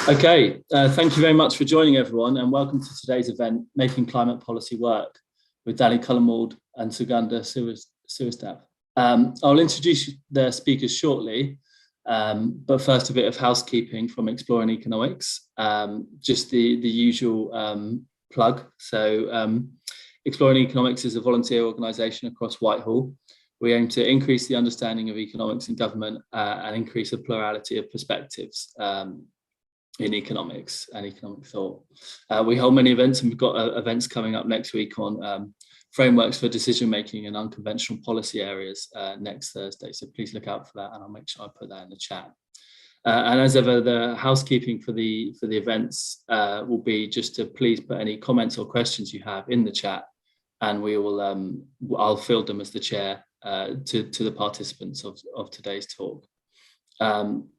Okay, thank you very much for joining everyone, and welcome to today's event, Making Climate Policy Work, with Danny Cullenward and Sugandha Srivastav. I'll introduce the speakers shortly, but first a bit of housekeeping from Exploring Economics, just the usual plug. So Exploring Economics is a volunteer organisation across Whitehall. We aim to increase the understanding of economics and government and increase the plurality of perspectives in economics and economic thought. We hold many events, and we've got events coming up next week on frameworks for decision-making in unconventional policy areas next Thursday. So please look out for that, and I'll make sure I put that in the chat. And as ever, the housekeeping for the events will be just to please put any comments or questions you have in the chat, and we will I'll field them as the chair to the participants of today's talk.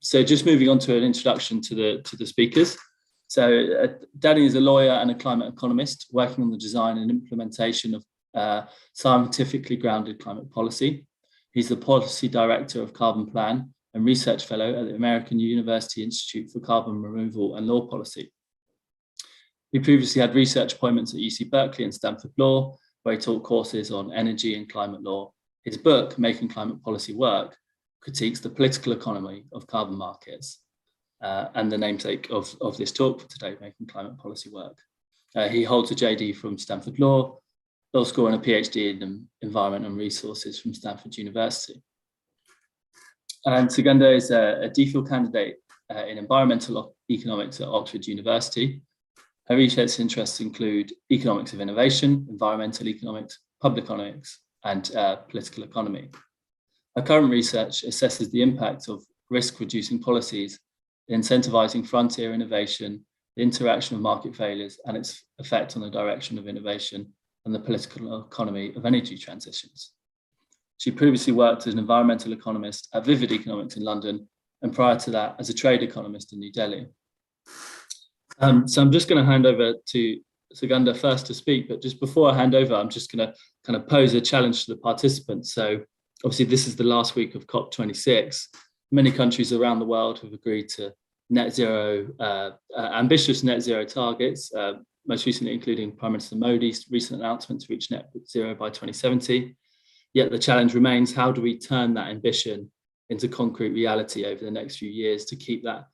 So just moving on to an introduction to the speakers. So Danny is a lawyer and a climate economist working on the design and implementation of scientifically grounded climate policy. He's the policy director of CarbonPlan and research fellow at the American University Institute for Carbon Removal and Law Policy. He previously had research appointments at UC Berkeley and Stanford Law, where he taught courses on energy and climate law. His book, Making Climate Policy Work, critiques the political economy of carbon markets, and the namesake of this talk for today, Making Climate Policy Work. He holds a JD from Stanford Law School and a PhD in Environment and Resources from Stanford University. And Sugandha is a DPhil candidate in Environmental Economics at Oxford University. Her research interests include economics of innovation, environmental economics, public economics, and political economy. Her current research assesses the impact of risk-reducing policies, incentivizing frontier innovation, the interaction of market failures, and its effect on the direction of innovation and the political economy of energy transitions. She previously worked as an environmental economist at Vivid Economics in London, and prior to that, as a trade economist in New Delhi. So I'm just going to hand over to Sugandha first to speak, but just before I hand over, I'm just going to kind of pose a challenge to the participants. So obviously, this is the last week of COP26. Many countries around the world have agreed to net zero, ambitious net zero targets, most recently including Prime Minister Modi's recent announcement to reach net zero by 2070. Yet the challenge remains, how do we turn that ambition into concrete reality over the next few years to keep that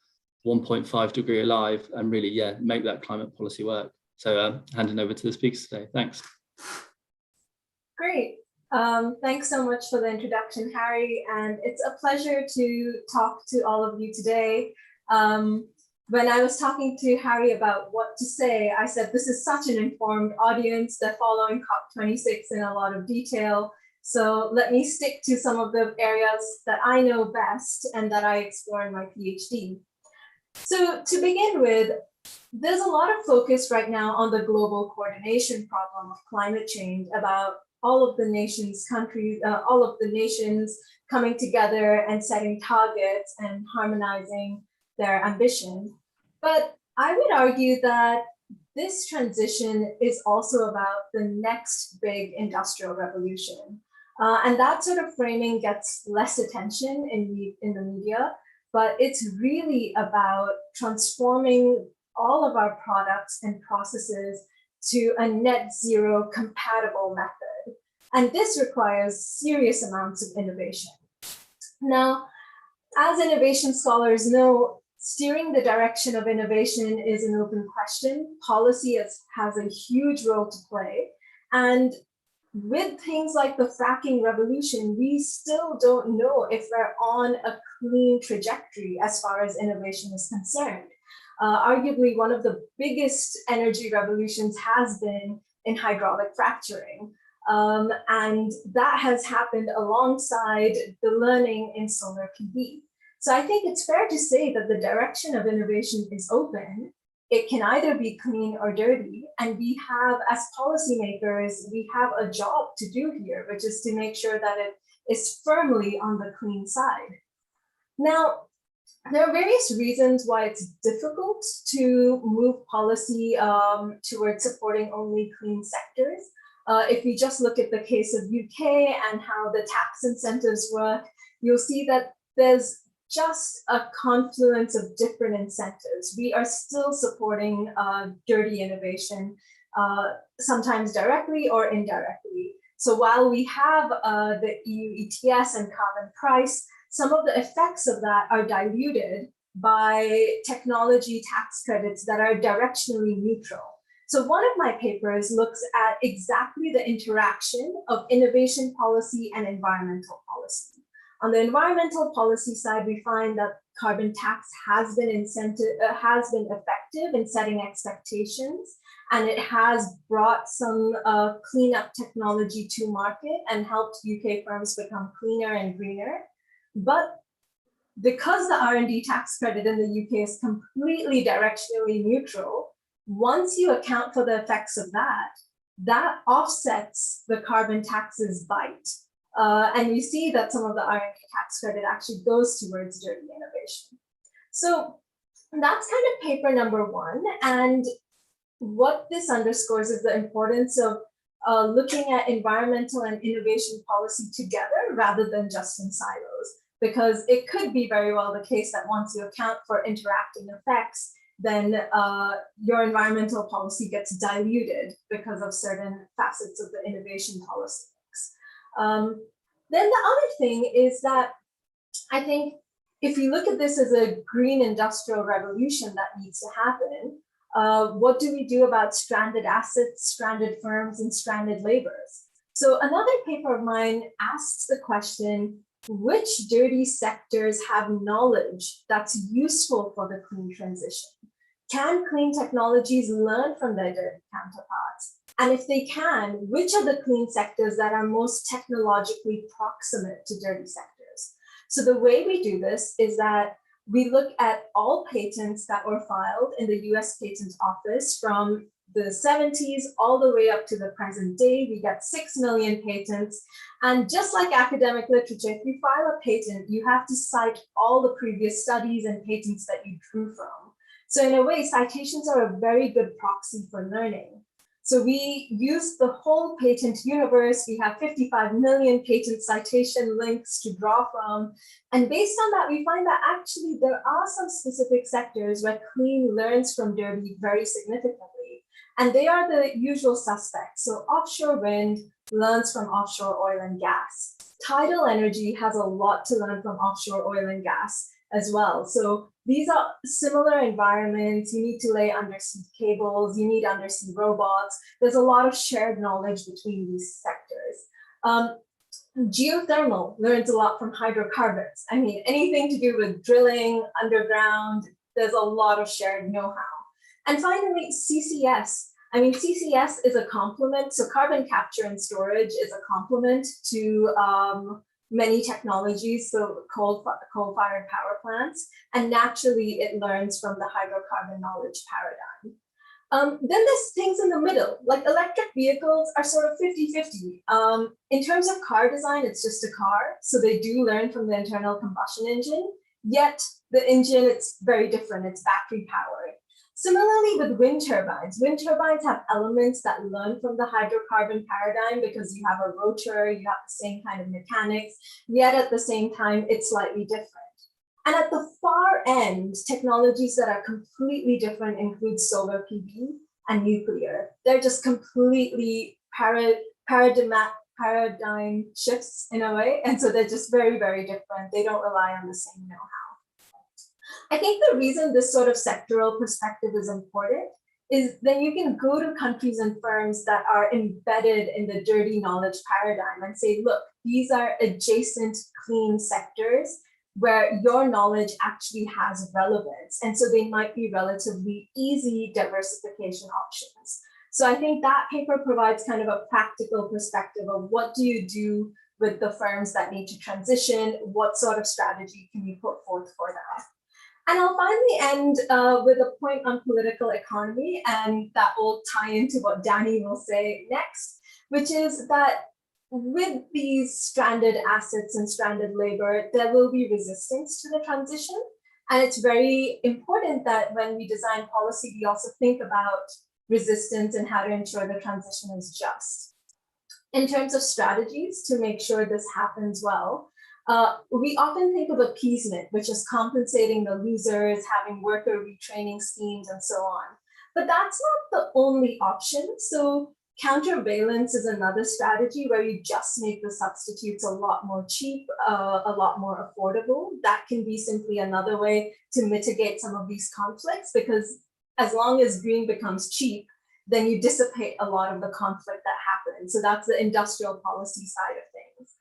1.5 degree alive and really, make that climate policy work? So handing over to the speakers today. Thanks. Great. Thanks so much for the introduction, Harry, and it's a pleasure to talk to all of you today. When I was talking to Harry about what to say, I said this is such an informed audience. They're following COP26 in a lot of detail. So let me stick to some of the areas that I know best and that I explore in my PhD. So to begin with, there's a lot of focus right now on the global coordination problem of climate change, about all of the nations coming together and setting targets and harmonizing their ambition. But I would argue that this transition is also about the next big industrial revolution. And that sort of framing gets less attention in the media, but it's really about transforming all of our products and processes to a net zero compatible method. And this requires serious amounts of innovation. Now, as innovation scholars know, steering the direction of innovation is an open question. Policy has a huge role to play. And with things like the fracking revolution, we still don't know if we're on a clean trajectory as far as innovation is concerned. Arguably, one of the biggest energy revolutions has been in hydraulic fracturing. And that has happened alongside the learning in solar PV. So I think it's fair to say that the direction of innovation is open. It can either be clean or dirty. And we have, as policymakers, we have a job to do here, which is to make sure that it is firmly on the clean side. Now, there are various reasons why it's difficult to move policy towards supporting only clean sectors. If we just look at the case of UK and how the tax incentives work, you'll see that there's just a confluence of different incentives. We are still supporting dirty innovation, sometimes directly or indirectly. So while we have the EU ETS and carbon price, some of the effects of that are diluted by technology tax credits that are directionally neutral. So one of my papers looks at exactly the interaction of innovation policy and environmental policy. On the environmental policy side, we find that carbon tax has been effective in setting expectations, and it has brought some cleanup technology to market and helped UK firms become cleaner and greener. But because the R&D tax credit in the UK is completely directionally neutral, once you account for the effects of that, that offsets the carbon tax's bite. And you see that some of the R&D tax credit actually goes towards dirty innovation. So that's kind of paper number one. And what this underscores is the importance of looking at environmental and innovation policy together rather than just in silos, because it could be very well the case that once you account for interacting effects, then your environmental policy gets diluted because of certain facets of the innovation policy mix. Then the other thing is that I think if you look at this as a green industrial revolution that needs to happen, what do we do about stranded assets, stranded firms, and stranded laborers? So another paper of mine asks the question, which dirty sectors have knowledge that's useful for the clean transition? Can clean technologies learn from their dirty counterparts? And if they can, which are the clean sectors that are most technologically proximate to dirty sectors? So the way we do this is that we look at all patents that were filed in the US Patent Office from the 70s all the way up to the present day. We get 6 million patents. And just like academic literature, if you file a patent, you have to cite all the previous studies and patents that you drew from. So in a way, citations are a very good proxy for learning. So we use the whole patent universe. We have 55 million patent citation links to draw from. And based on that, we find that actually there are some specific sectors where clean learns from dirty very significantly. And they are the usual suspects. So offshore wind learns from offshore oil and gas. Tidal energy has a lot to learn from offshore oil and gas as well. So these are similar environments. You need to lay undersea cables, you need undersea robots. There's a lot of shared knowledge between these sectors. Geothermal learns a lot from hydrocarbons. I mean, anything to do with drilling underground, there's a lot of shared know-how. And finally, CCS. I mean, CCS is a complement. So carbon capture and storage is a complement to many technologies, so coal-fired power plants, and naturally it learns from the hydrocarbon knowledge paradigm. Then there's things in the middle, like electric vehicles are sort of 50-50. In terms of car design, it's just a car, so they do learn from the internal combustion engine, yet the engine, it's very different, it's battery powered. Similarly with wind turbines have elements that learn from the hydrocarbon paradigm because you have a rotor, you have the same kind of mechanics, yet at the same time, it's slightly different. And at the far end, technologies that are completely different include solar PV and nuclear. They're just completely paradigm shifts in a way. And so they're just very, very different. They don't rely on the same know-how. I think the reason this sort of sectoral perspective is important is then you can go to countries and firms that are embedded in the dirty knowledge paradigm and say, look, these are adjacent clean sectors where your knowledge actually has relevance. And so they might be relatively easy diversification options. So I think that paper provides kind of a practical perspective of what do you do with the firms that need to transition? What sort of strategy can you put forth for that? And I'll finally end with a point on political economy, and that will tie into what Danny will say next, which is that with these stranded assets and stranded labor, there will be resistance to the transition. And it's very important that when we design policy, we also think about resistance and how to ensure the transition is just. In terms of strategies to make sure this happens well, We often think of appeasement, which is compensating the losers, having worker retraining schemes, and so on. But that's not the only option. So countervalence is another strategy where you just make the substitutes a lot more cheap, a lot more affordable. That can be simply another way to mitigate some of these conflicts, because as long as green becomes cheap, then you dissipate a lot of the conflict that happens. So that's the industrial policy side of things.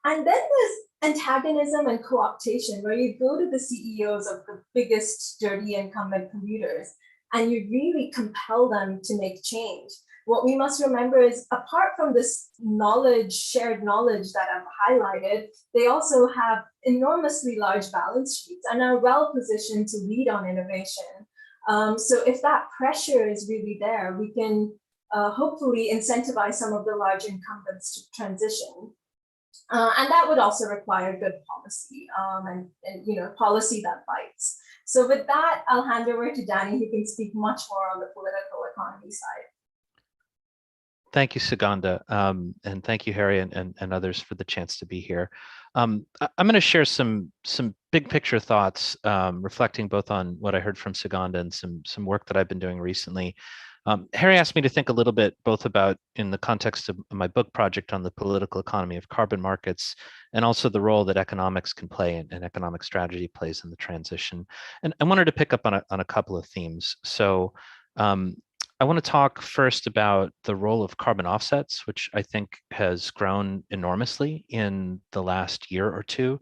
And then there's antagonism and co-optation, where you go to the CEOs of the biggest dirty incumbent polluters and you really compel them to make change. What we must remember is, apart from this knowledge, shared knowledge that I've highlighted, they also have enormously large balance sheets and are well positioned to lead on innovation. So if that pressure is really there, we can hopefully incentivize some of the large incumbents to transition. And that would also require good policy and policy that bites. So with that, I'll hand over to Danny, who can speak much more on the political economy side. Thank you, Sugandha, and thank you, Harry, and others for the chance to be here. I'm going to share some big picture thoughts, reflecting both on what I heard from Sugandha and some work that I've been doing recently. Harry asked me to think a little bit both about, in the context of my book project on the political economy of carbon markets, and also the role that economics can play and economic strategy plays in the transition. And I wanted to pick up on a couple of themes. So I want to talk first about the role of carbon offsets, which I think has grown enormously in the last year or two,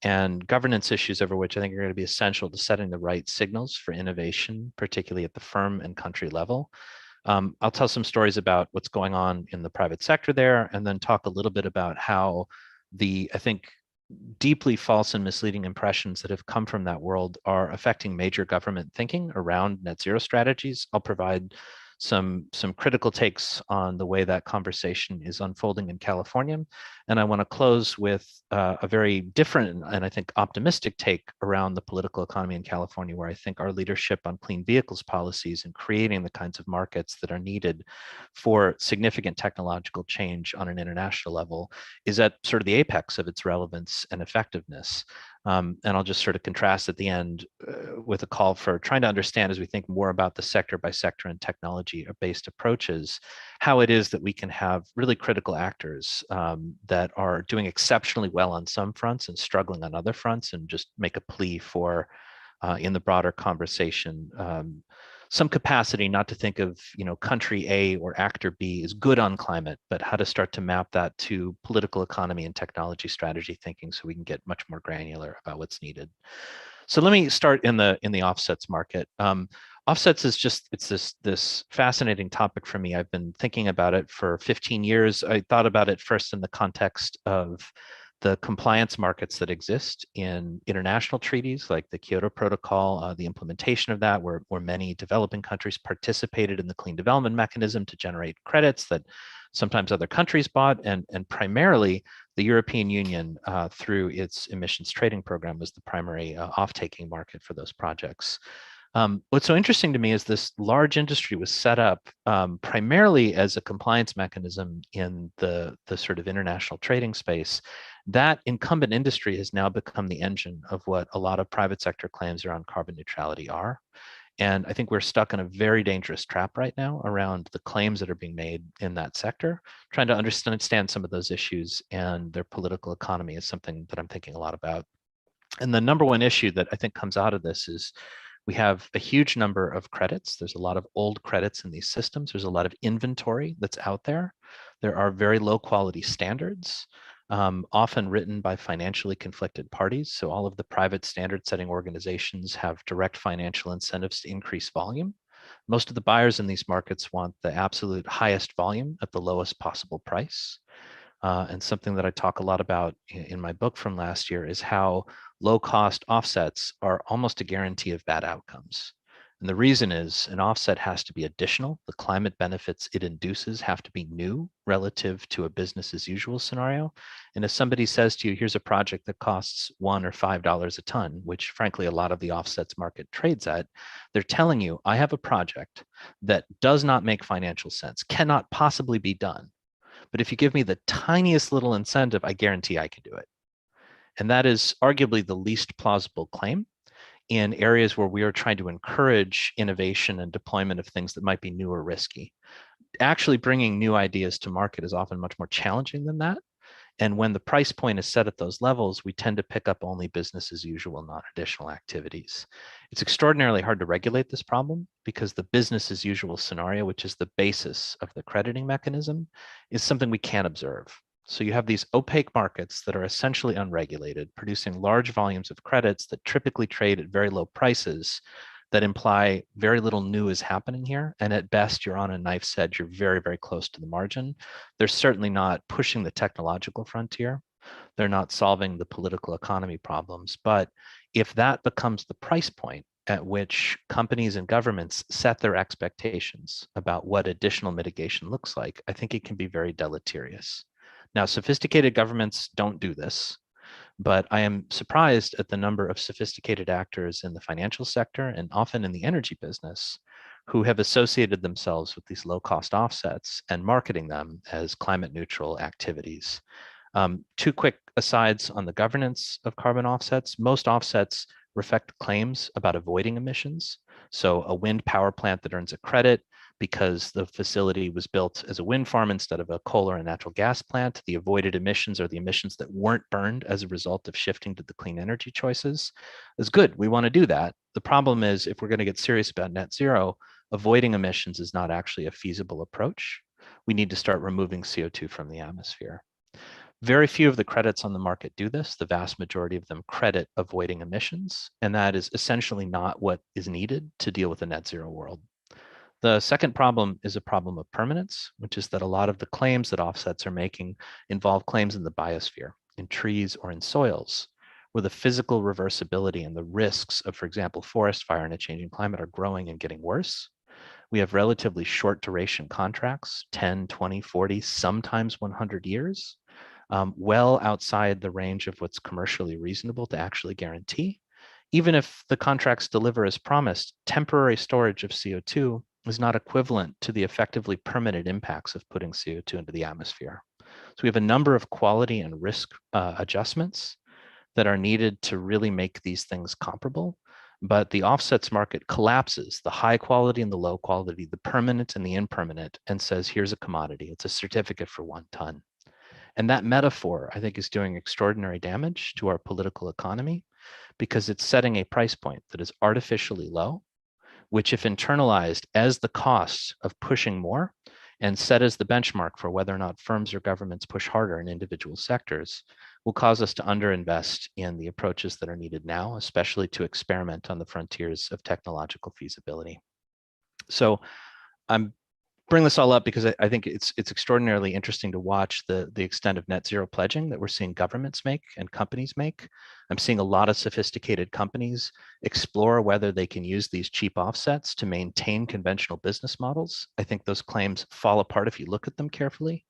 and governance issues over which I think are going to be essential to setting the right signals for innovation, particularly at the firm and country level. I'll tell some stories about what's going on in the private sector there, and then talk a little bit about how the, I think, deeply false and misleading impressions that have come from that world are affecting major government thinking around net zero strategies. I'll provide some critical takes on the way that conversation is unfolding in California. And I want to close with a very different and I think optimistic take around the political economy in California, where I think our leadership on clean vehicles policies and creating the kinds of markets that are needed for significant technological change on an international level is at sort of the apex of its relevance and effectiveness. And I'll just sort of contrast at the end with a call for trying to understand, as we think more about the sector by sector and technology-based approaches, how it is that we can have really critical actors that are doing exceptionally well on some fronts and struggling on other fronts, and just make a plea for, in the broader conversation, some capacity not to think of country A or actor B is good on climate, but how to start to map that to political economy and technology strategy thinking, so we can get much more granular about what's needed. So let me start in the offsets market. Offsets is just, it's this fascinating topic for me. I've been thinking about it for 15 years. I thought about it first in the context of the compliance markets that exist in international treaties like the Kyoto Protocol, the implementation of that, where many developing countries participated in the clean development mechanism to generate credits that sometimes other countries bought, and primarily the European Union through its emissions trading program was the primary off-taking market for those projects. What's so interesting to me is this large industry was set up primarily as a compliance mechanism in the sort of international trading space. That incumbent industry has now become the engine of what a lot of private sector claims around carbon neutrality are. And I think we're stuck in a very dangerous trap right now around the claims that are being made in that sector. Trying to understand some of those issues and their political economy is something that I'm thinking a lot about. And the number one issue that I think comes out of this is we have a huge number of credits. There's a lot of old credits in these systems. There's a lot of inventory that's out there. There are very low quality standards, often written by financially conflicted parties. So all of the private standard setting organizations have direct financial incentives to increase volume. Most of the buyers in these markets want the absolute highest volume at the lowest possible price. And something that I talk a lot about in my book from last year is how low cost offsets are almost a guarantee of bad outcomes. And the reason is an offset has to be additional. The climate benefits it induces have to be new relative to a business as usual scenario. And if somebody says to you, here's a project that costs $1 or $5 a ton, which frankly a lot of the offsets market trades at, they're telling you, I have a project that does not make financial sense, cannot possibly be done. But if you give me the tiniest little incentive, I guarantee I can do it. And that is arguably the least plausible claim in areas where we are trying to encourage innovation and deployment of things that might be new or risky. Actually bringing new ideas to market is often much more challenging than that. And when the price point is set at those levels, we tend to pick up only business as usual, not additional activities. It's extraordinarily hard to regulate this problem because the business as usual scenario, which is the basis of the crediting mechanism, is something we can't observe. So you have these opaque markets that are essentially unregulated, producing large volumes of credits that typically trade at very low prices that imply very little new is happening here. And at best, you're on a knife's edge. You're very, very close to the margin. They're certainly not pushing the technological frontier. They're not solving the political economy problems. But if that becomes the price point at which companies and governments set their expectations about what additional mitigation looks like, I think it can be very deleterious. Now, sophisticated governments don't do this. But I am surprised at the number of sophisticated actors in the financial sector and often in the energy business who have associated themselves with these low-cost offsets and marketing them as climate neutral activities. Two quick asides on the governance of carbon offsets. Most offsets reflect claims about avoiding emissions. So a wind power plant that earns a credit because the facility was built as a wind farm instead of a coal or a natural gas plant. The avoided emissions are the emissions that weren't burned as a result of shifting to the clean energy choices. It's good. We want to do that. The problem is if we're going to get serious about net zero, avoiding emissions is not actually a feasible approach. We need to start removing CO2 from the atmosphere. Very few of the credits on the market do this. The vast majority of them credit avoiding emissions, and that is essentially not what is needed to deal with a net zero world. The second problem is a problem of permanence, which is that a lot of the claims that offsets are making involve claims in the biosphere, in trees or in soils, where the physical reversibility and the risks of, for example, forest fire in a changing climate are growing and getting worse. We have relatively short duration contracts, 10, 20, 40, sometimes 100 years, well outside the range of what's commercially reasonable to actually guarantee. Even if the contracts deliver as promised, temporary storage of CO2 is not equivalent to the effectively permanent impacts of putting CO2 into the atmosphere. So we have a number of quality and risk adjustments that are needed to really make these things comparable. But the offsets market collapses the high quality and the low quality, the permanent and the impermanent, and says, here's a commodity. It's a certificate for 1 ton. And that metaphor, I think, is doing extraordinary damage to our political economy because it's setting a price point that is artificially low, which if internalized as the cost of pushing more and set as the benchmark for whether or not firms or governments push harder in individual sectors, will cause us to underinvest in the approaches that are needed now, especially to experiment on the frontiers of technological feasibility. So I'm bring this all up because I think it's extraordinarily interesting to watch the extent of net zero pledging that we're seeing governments make and companies make. I'm seeing a lot of sophisticated companies explore whether they can use these cheap offsets to maintain conventional business models. I think those claims fall apart if you look at them carefully.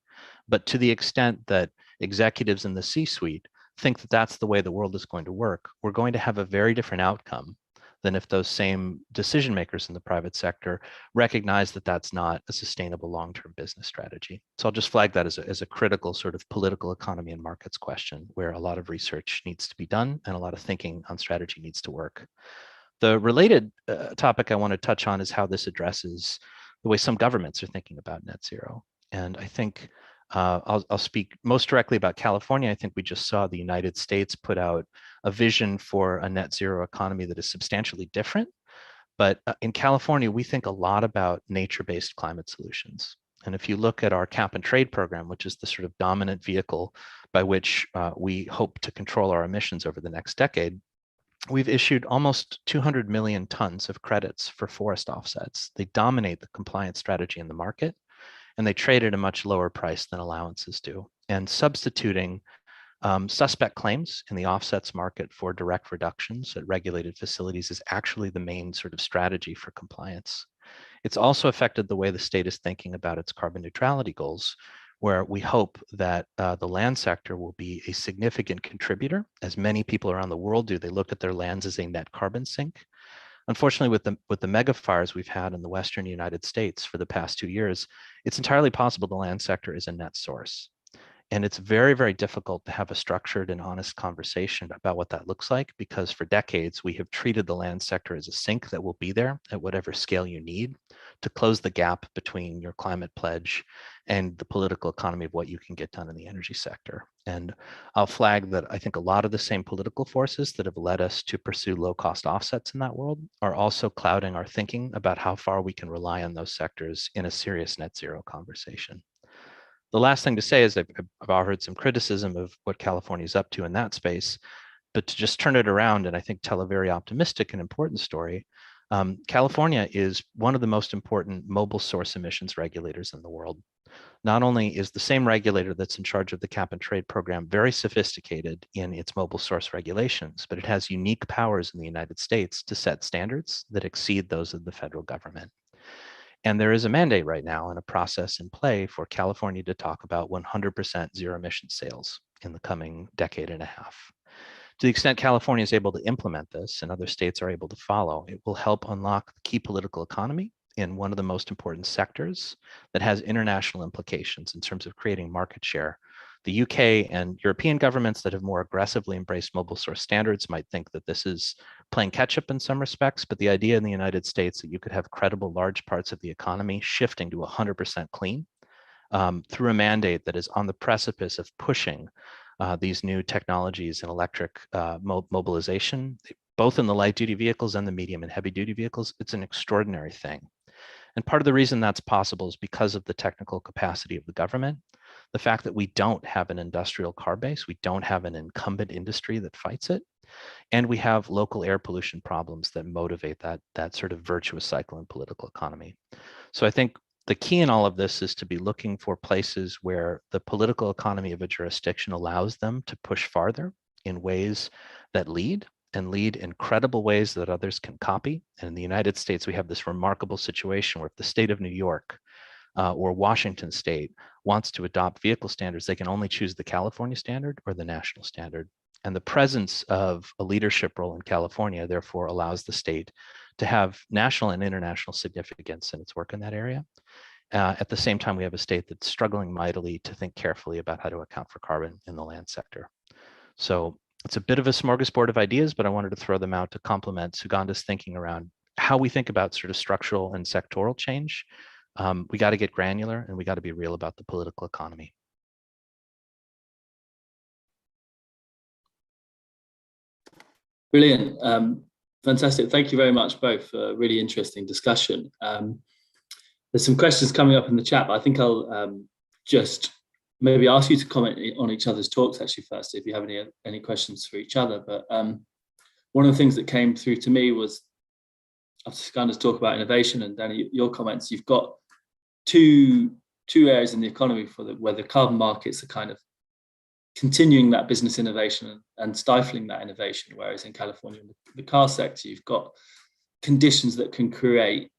But to the extent that executives in the C-suite think that that's the way the world is going to work, we're going to have a very different outcome than if those same decision makers in the private sector recognize that that's not a sustainable long-term business strategy. So I'll just flag that as a critical sort of political economy and markets question where a lot of research needs to be done and a lot of thinking on strategy needs to work. The related topic I want to touch on is how this addresses the way some governments are thinking about net zero. And I think I'll speak most directly about California. I think we just saw the United States put out a vision for a net zero economy that is substantially different. But in California, we think a lot about nature-based climate solutions. And if you look at our cap and trade program, which is the sort of dominant vehicle by which we hope to control our emissions over the next decade, we've issued almost 200 million tons of credits for forest offsets. They dominate the compliance strategy in the market, and they trade at a much lower price than allowances do. And substituting suspect claims in the offsets market for direct reductions at regulated facilities is actually the main sort of strategy for compliance. It's also affected the way the state is thinking about its carbon neutrality goals, where we hope that the land sector will be a significant contributor, as many people around the world do. They look at their lands as a net carbon sink. Unfortunately, with the mega fires we've had in the Western United States for the past 2 years, it's entirely possible the land sector is a net source. And it's very, very difficult to have a structured and honest conversation about what that looks like, because for decades, we have treated the land sector as a sink that will be there at whatever scale you need to close the gap between your climate pledge and the political economy of what you can get done in the energy sector. And I'll flag that I think a lot of the same political forces that have led us to pursue low-cost offsets in that world are also clouding our thinking about how far we can rely on those sectors in a serious net zero conversation. The last thing to say is I've offered some criticism of what California is up to in that space, but to just turn it around and I think tell a very optimistic and important story, California is one of the most important mobile source emissions regulators in the world. Not only is the same regulator that's in charge of the cap and trade program very sophisticated in its mobile source regulations, but it has unique powers in the United States to set standards that exceed those of the federal government. And there is a mandate right now and a process in play for California to talk about 100% zero emission sales in the coming decade and a half. To the extent California is able to implement this and other states are able to follow, it will help unlock the key political economy in one of the most important sectors that has international implications in terms of creating market share. The UK and European governments that have more aggressively embraced mobile source standards might think that this is playing catch up in some respects, but the idea in the United States that you could have credible large parts of the economy shifting to 100% clean through a mandate that is on the precipice of pushing these new technologies in electric mobilization, both in the light duty vehicles and the medium and heavy duty vehicles, it's an extraordinary thing. And part of the reason that's possible is because of the technical capacity of the government, the fact that we don't have an industrial car base, we don't have an incumbent industry that fights it, and we have local air pollution problems that motivate that sort of virtuous cycle in political economy. So I think the key in all of this is to be looking for places where the political economy of a jurisdiction allows them to push farther in ways that lead in credible ways that others can copy. And in the United States, we have this remarkable situation where if the state of New York or Washington state wants to adopt vehicle standards, they can only choose the California standard or the national standard. And the presence of a leadership role in California, therefore, allows the state to have national and international significance in its work in that area. At the same time, we have a state that's struggling mightily to think carefully about how to account for carbon in the land sector. So it's a bit of a smorgasbord of ideas, but I wanted to throw them out to complement Sugandha's thinking around how we think about sort of structural and sectoral change. We got to get granular and we got to be real about the political economy. Brilliant. Fantastic. Thank you very much both for a really interesting discussion. There's some questions coming up in the chat, but I think I'll just maybe ask you to comment on each other's talks actually first, if you have any questions for each other. But one of the things that came through to me was, after Sugandha's talk about innovation and Danny, your comments, you've got two areas in the economy where the carbon markets are kind of continuing that business innovation and stifling that innovation, whereas in California, in the car sector, you've got conditions that can create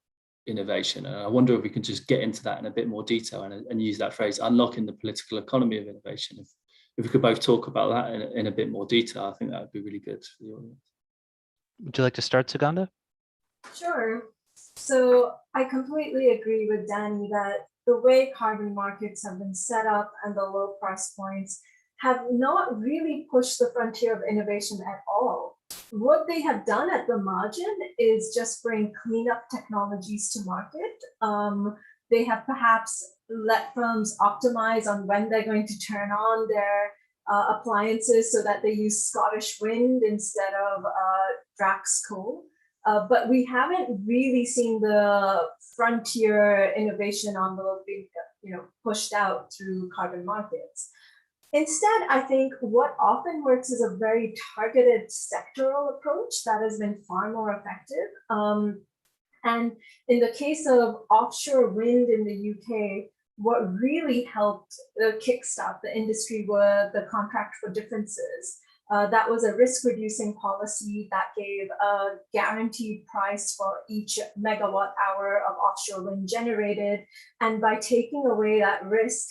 innovation. And I wonder if we can just get into that in a bit more detail and use that phrase, unlocking the political economy of innovation. If we could both talk about that in a bit more detail, I think that would be really good for the audience. Would you like to start, Sugandha? Sure. So I completely agree with Danny that the way carbon markets have been set up and the low price points have not really pushed the frontier of innovation at all. What they have done at the margin is just bring cleanup technologies to market. They have perhaps let firms optimize on when they're going to turn on their appliances so that they use Scottish wind instead of Drax coal. But we haven't really seen the frontier innovation envelope being pushed out through carbon markets. Instead, I think what often works is a very targeted sectoral approach that has been far more effective. And in the case of offshore wind in the UK, what really helped kickstart the industry were the contract for differences. That was a risk-reducing policy that gave a guaranteed price for each megawatt hour of offshore wind generated. And by taking away that risk,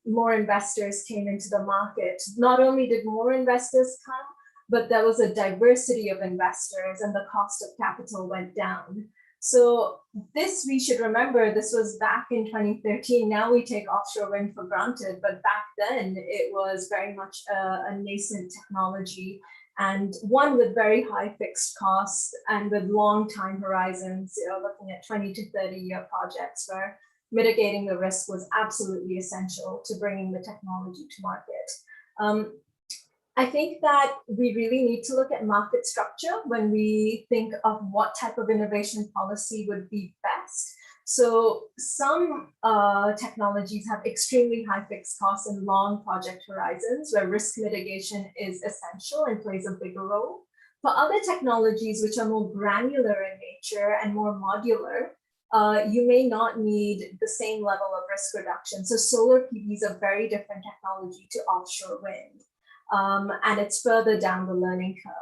more investors came into the market. Not only did more investors come, but there was a diversity of investors and the cost of capital went down. So this, we should remember, this was back in 2013. Now we take offshore wind for granted, but back then it was very much a nascent technology, and one with very high fixed costs and with long time horizons, looking at 20 to 30-year projects where mitigating the risk was absolutely essential to bringing the technology to market. I think that we really need to look at market structure when we think of what type of innovation policy would be best. So some technologies have extremely high fixed costs and long project horizons where risk mitigation is essential and plays a bigger role. For other technologies which are more granular in nature and more modular, you may not need the same level of risk reduction. So solar PV is a very different technology to offshore wind. And it's further down the learning curve.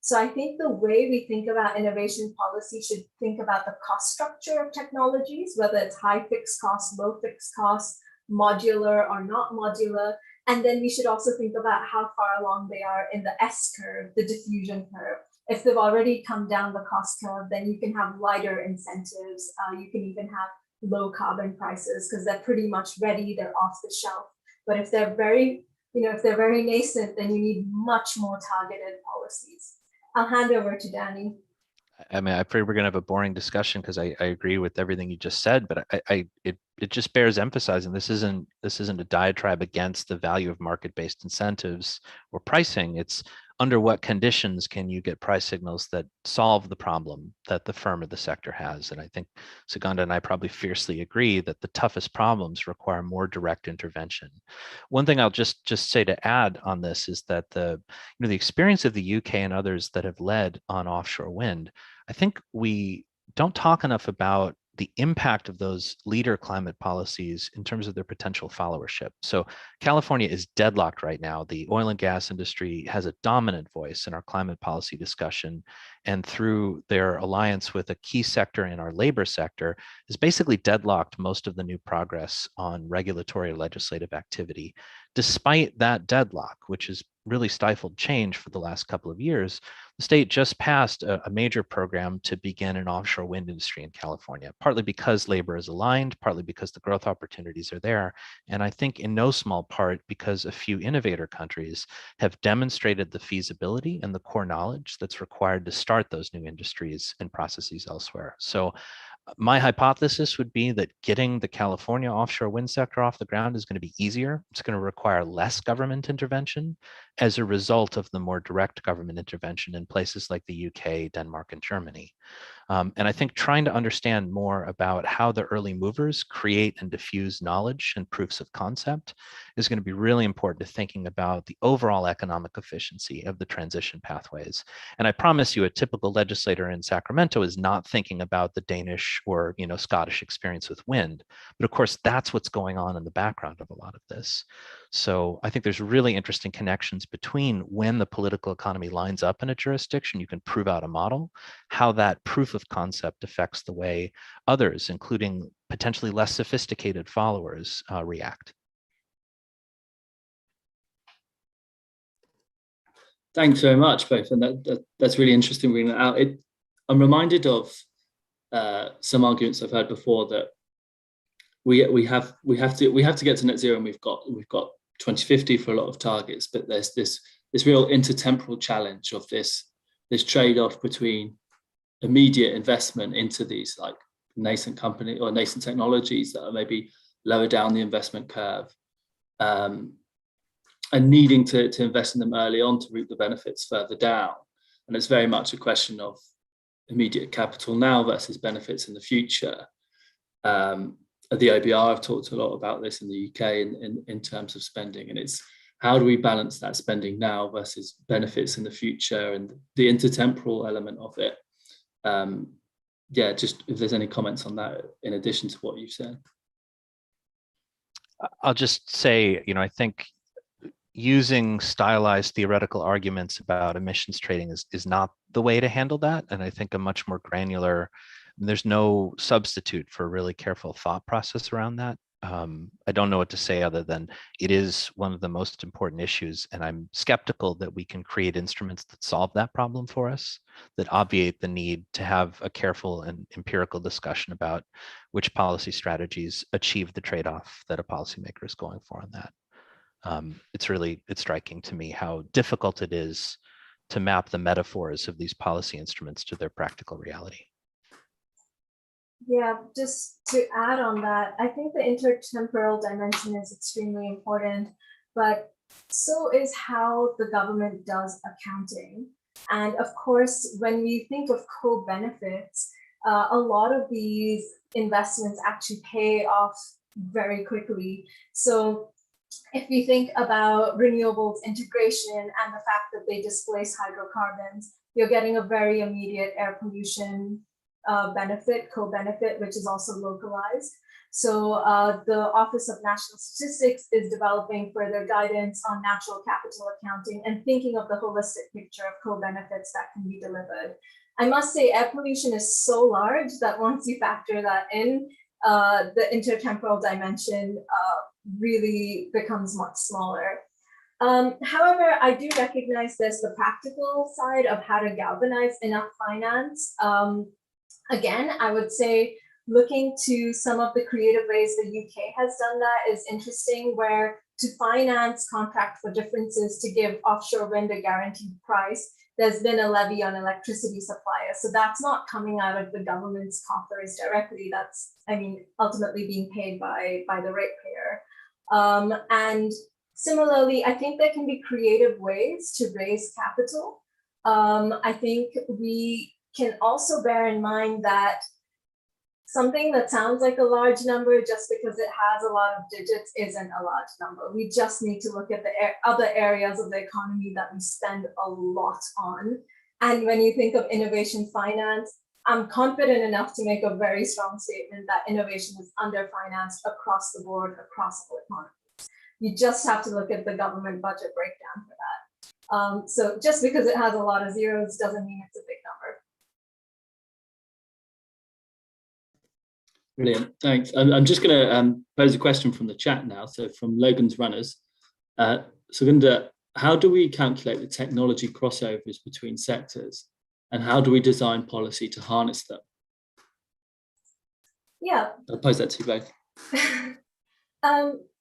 So I think the way we think about innovation policy should think about the cost structure of technologies, whether it's high fixed cost, low fixed cost, modular or not modular. And then we should also think about how far along they are in the S curve, the diffusion curve. If they've already come down the cost curve, then you can have lighter incentives. You can even have low carbon prices because they're pretty much ready, they're off the shelf. But if they're very nascent, then you need much more targeted policies. I'll hand over to Danny. I mean, I afraid we're going to have a boring discussion because I agree with everything you just said, but it just bears emphasizing this isn't a diatribe against the value of market-based incentives or pricing. It's under what conditions can you get price signals that solve the problem that the firm or the sector has. And I think Sugandha and I probably fiercely agree that the toughest problems require more direct intervention. One thing I'll just say to add on this is that the experience of the UK and others that have led on offshore wind, I think we don't talk enough about the impact of those leader climate policies in terms of their potential followership. So California is deadlocked right now. The oil and gas industry has a dominant voice in our climate policy discussion, and through their alliance with a key sector in our labor sector, has basically deadlocked most of the new progress on regulatory or legislative activity. Despite that deadlock, which has really stifled change for the last couple of years, the state just passed a major program to begin an offshore wind industry in California, partly because labor is aligned, partly because the growth opportunities are there, and I think in no small part because a few innovator countries have demonstrated the feasibility and the core knowledge that's required to start those new industries and processes elsewhere. So my hypothesis would be that getting the California offshore wind sector off the ground is going to be easier. It's going to require less government intervention as a result of the more direct government intervention in places like the UK, Denmark, and Germany. And I think trying to understand more about how the early movers create and diffuse knowledge and proofs of concept is going to be really important to thinking about the overall economic efficiency of the transition pathways. And I promise you, a typical legislator in Sacramento is not thinking about the Danish or Scottish experience with wind. But of course, that's what's going on in the background of a lot of this. So I think there's really interesting connections between when the political economy lines up in a jurisdiction, you can prove out a model, how that proof of concept affects the way others, including potentially less sophisticated followers, react. Thanks very much, both, and that's really interesting reading that out. I'm reminded of some arguments I've heard before that we have to get to net zero, and we've got 2050 for a lot of targets, but there's this real intertemporal challenge of this trade-off between immediate investment into these like nascent company or nascent technologies that are maybe lower down the investment curve, and needing to invest in them early on to reap the benefits further down. And it's very much a question of immediate capital now versus benefits in the future. At the OBR, I've talked a lot about this in the UK in terms of spending, and it's how do we balance that spending now versus benefits in the future, and the intertemporal element of it. Just if there's any comments on that in addition to what you've said. I'll just say, I think using stylized theoretical arguments about emissions trading is not the way to handle that. And I think a much more granular, there's no substitute for a really careful thought process around that. I don't know what to say other than it is one of the most important issues, and I'm skeptical that we can create instruments that solve that problem for us, that obviate the need to have a careful and empirical discussion about which policy strategies achieve the trade-off that a policymaker is going for on that. It's striking to me how difficult it is to map the metaphors of these policy instruments to their practical reality. Yeah, just to add on that, I think the intertemporal dimension is extremely important, but so is how the government does accounting. And of course, when we think of co-benefits, a lot of these investments actually pay off very quickly. So if we think about renewables integration and the fact that they displace hydrocarbons, you're getting a very immediate air pollution benefit, co-benefit, which is also localized. So the Office of National Statistics is developing further guidance on natural capital accounting and thinking of the holistic picture of co-benefits that can be delivered. I must say air pollution is so large that once you factor that in, the intertemporal dimension really becomes much smaller. However, I do recognize there's the practical side of how to galvanize enough finance. Again, I would say looking to some of the creative ways the UK has done that is interesting, where to finance contract for differences to give offshore wind a guaranteed price, there's been a levy on electricity suppliers. So that's not coming out of the government's coffers directly. That's, I mean, ultimately being paid by the ratepayer. And similarly, I think there can be creative ways to raise capital. I think we can also bear in mind that something that sounds like a large number just because it has a lot of digits isn't a large number. We just need to look at the other areas of the economy that we spend a lot on. And when you think of innovation finance, I'm confident enough to make a very strong statement that innovation is underfinanced across the board, across all economies. You just have to look at the government budget breakdown for that. So just because it has a lot of zeros doesn't mean it's a big number. Brilliant, thanks. I'm just going to pose a question from the chat now. So from Logan's Runners, Sugandha, how do we calculate the technology crossovers between sectors, and how do we design policy to harness them? Yeah. I'll pose that to you both.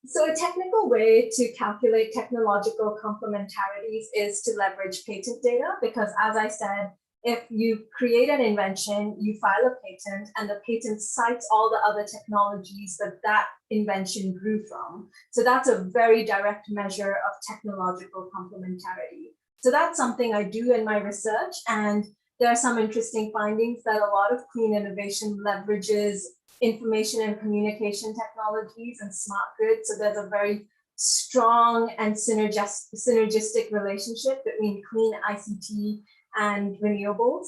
So a technical way to calculate technological complementarities is to leverage patent data, because as I said, if you create an invention, you file a patent, and the patent cites all the other technologies that that invention grew from. So that's a very direct measure of technological complementarity. So that's something I do in my research, and there are some interesting findings that a lot of clean innovation leverages information and communication technologies and smart grid. So there's a very strong and synergistic relationship between clean ICT and renewables.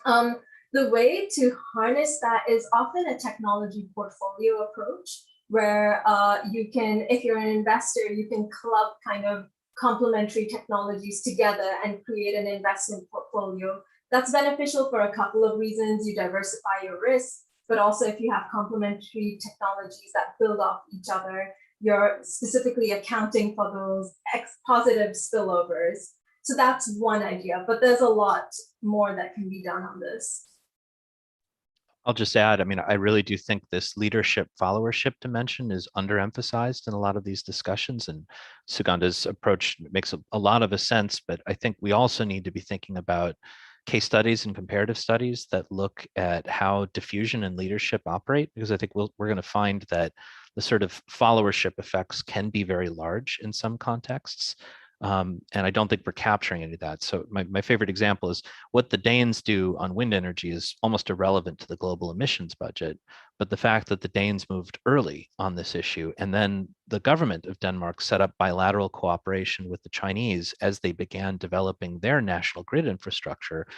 The way to harness that is often a technology portfolio approach, where you can, if you're an investor, you can club kind of complementary technologies together and create an investment portfolio. That's beneficial for a couple of reasons. You diversify your risk, but also if you have complementary technologies that build off each other, you're specifically accounting for those positive spillovers. So that's one idea, but there's a lot more that can be done on this. I'll just add, I mean, I really do think this leadership followership dimension is underemphasized in a lot of these discussions, and Sugandha's approach makes a lot of sense, but I think we also need to be thinking about case studies and comparative studies that look at how diffusion and leadership operate, because I think we're going to find that the sort of followership effects can be very large in some contexts. And I don't think we're capturing any of that. So my favorite example is what the Danes do on wind energy is almost irrelevant to the global emissions budget. But the fact that the Danes moved early on this issue, and then the government of Denmark set up bilateral cooperation with the Chinese as they began developing their national grid infrastructure,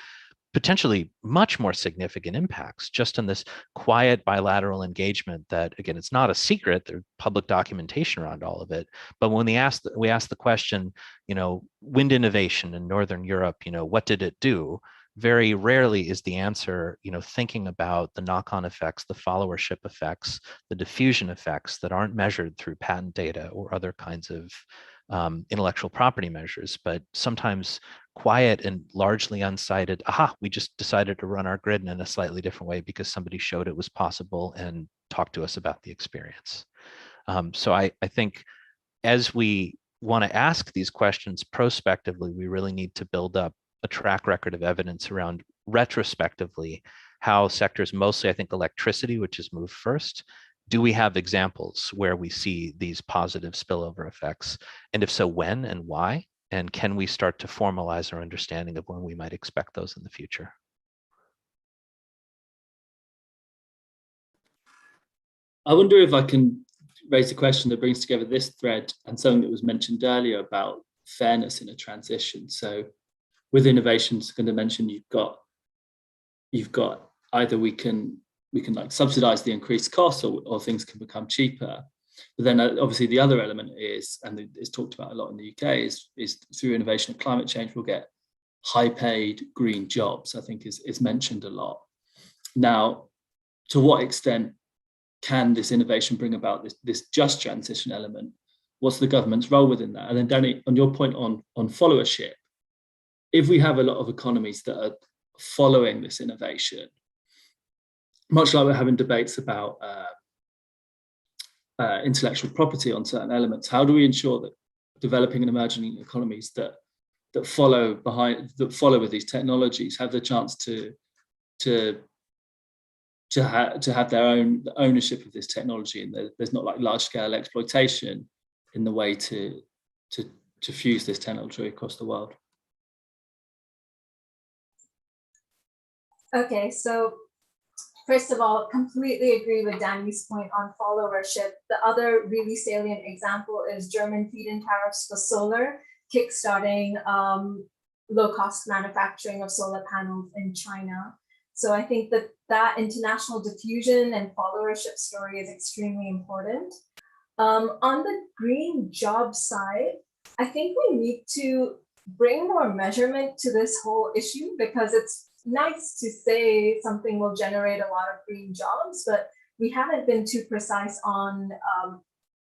potentially much more significant impacts just in this quiet bilateral engagement that, again, it's not a secret, there's public documentation around all of it. But when we ask the question, you know, wind innovation in Northern Europe, you know, what did it do? very rarely is the answer, thinking about the knock-on effects, the followership effects, the diffusion effects that aren't measured through patent data or other kinds of intellectual property measures, but sometimes quiet and largely unsighted. We just decided to run our grid in a slightly different way because somebody showed it was possible and talked to us about the experience. So I think as we want to ask these questions prospectively, we really need to build up a track record of evidence around retrospectively how sectors, mostly I think electricity, which has moved first, do we have examples where we see these positive spillover effects? And if so, when and why? And can we start to formalize our understanding of when we might expect those in the future? I wonder if I can raise a question that brings together this thread and something that was mentioned earlier about fairness in a transition. So with innovations, I'm going to mention you've got either we can like subsidize the increased costs or things can become cheaper. But then obviously the other element is, and it's talked about a lot in the UK, is through innovation and climate change, we'll get high paid green jobs, I think is mentioned a lot. Now, to what extent can this innovation bring about this just transition element? What's the government's role within that? And then Danny, on your point on followership, if we have a lot of economies that are following this innovation, much like we're having debates about intellectual property on certain elements, how do we ensure that developing and emerging economies that follow with these technologies have the chance to have their own ownership of this technology, and there's not like large scale exploitation in the way to fuse this technology across the world? Okay, so first of all, completely agree with Danny's point on followership. The other really salient example is German feed-in tariffs for solar, kickstarting low-cost manufacturing of solar panels in China. So I think that international diffusion and followership story is extremely important. On the green job side, I think we need to bring more measurement to this whole issue, because it's nice to say something will generate a lot of green jobs, but we haven't been too precise on